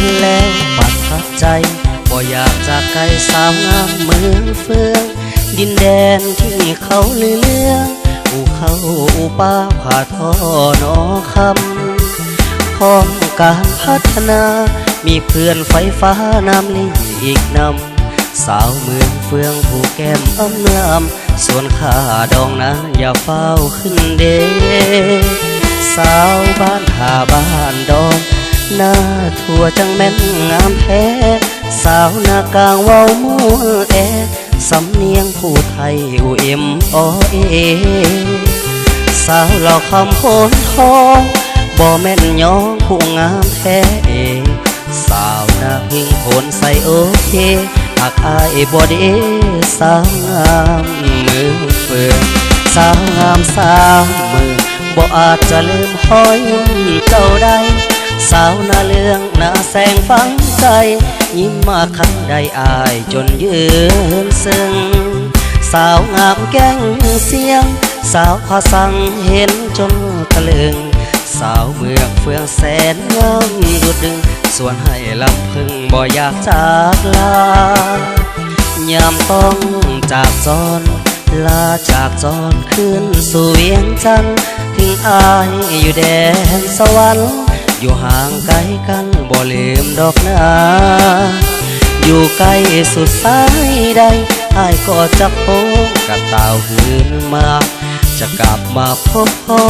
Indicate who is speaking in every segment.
Speaker 1: ห็นแล้วประทับใจบ่อยากจากไกลสาวงามเมืองเฟืองดินแดนที่เขาลือเรื่องอู่เขาอู่ป่าผาทอนอคำพร้อมการพัฒนามีเพื่อนไฟฟ้าน้ำลีอีกนำสาวเมืองเฟืองผู้แก้มอ้ำลำส่วนข้าดองนะอย่าเฝ้าขึ้นเดสาวบ้านหาบ้านดองหน้าทั่วจังแม่นงามแท้สาวนากลางเว้ามัวแอสำเนียงผู้ไทยอูเอ็มอเอสาวเหล่าคำโคนทองบ่แม่นยองผู้งามแท้สาวนาพิงโคนใส่โอเคหากอายบ่เดสาวงามเมืองเฟืองสาวงามสาวเมืองบ่อาจจะลืมห้อยเจ้าได้สาวหน้าเลืองหน้าแสงฝังใจยิ้มมาครั้งใดอายจนยืนซึ้งสาวงามแก้งเสียงสาวพาสังเห็นจนตะลึงสาวเมืองเฟืองแสนงามดุดดึงส่วนให้ลำพึงบ่อยากจากลายามต้องจากจรลาจากจรขึ้นสู่เวียงจันทร์ถึงอายอยู่แดนสวรรค์อยู่ห่างไกลกันบ่ลืมดอกนาอยู่ใกล้สุดสายใดอายก็จะพบกับเต่าคืนมาจะกลับมาพบพ่อ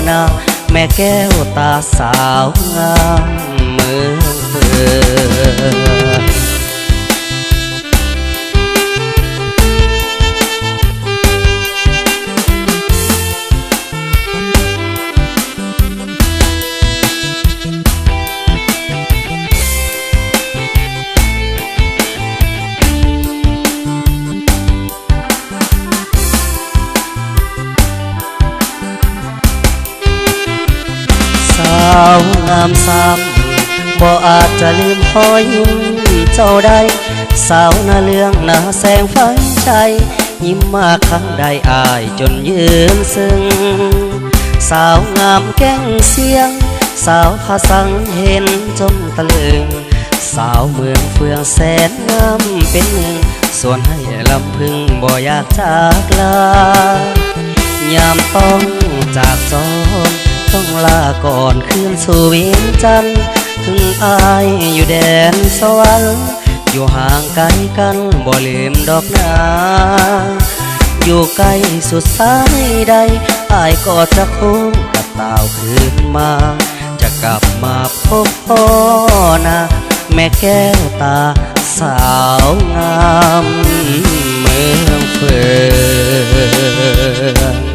Speaker 1: นาแม่แก้วตาสาวงามเมืองเฟืองสาวงามซ้ำบ่อาจจะลืมห้อยยิ้มเจ้าได้สาวหน้าเลืองหน้าแสงฝังใจยิ้มมาครั้งใดอายจนยืนซึ้งสาวงามแก้งเสียงสาวพาสังเห็นจนตะลึงสาวเมืองเฟืองแสนงามเป็นหนึ่งส่วนให้ลำพึงบ่อยากจากลายามต้องจากจรต้องลาก่อนคืนสู่เวียงจันทร์ถึงอายอยู่แดนสวรรค์อยู่ห่างไกลกันบ่ลืมดอกนาอยู่ใกล้สุดสายใดอายก็จะคงกับเต่าคืนมาจะกลับมาพบพ่อนาแม่แก้วตาสาวงามเมืองเฟือง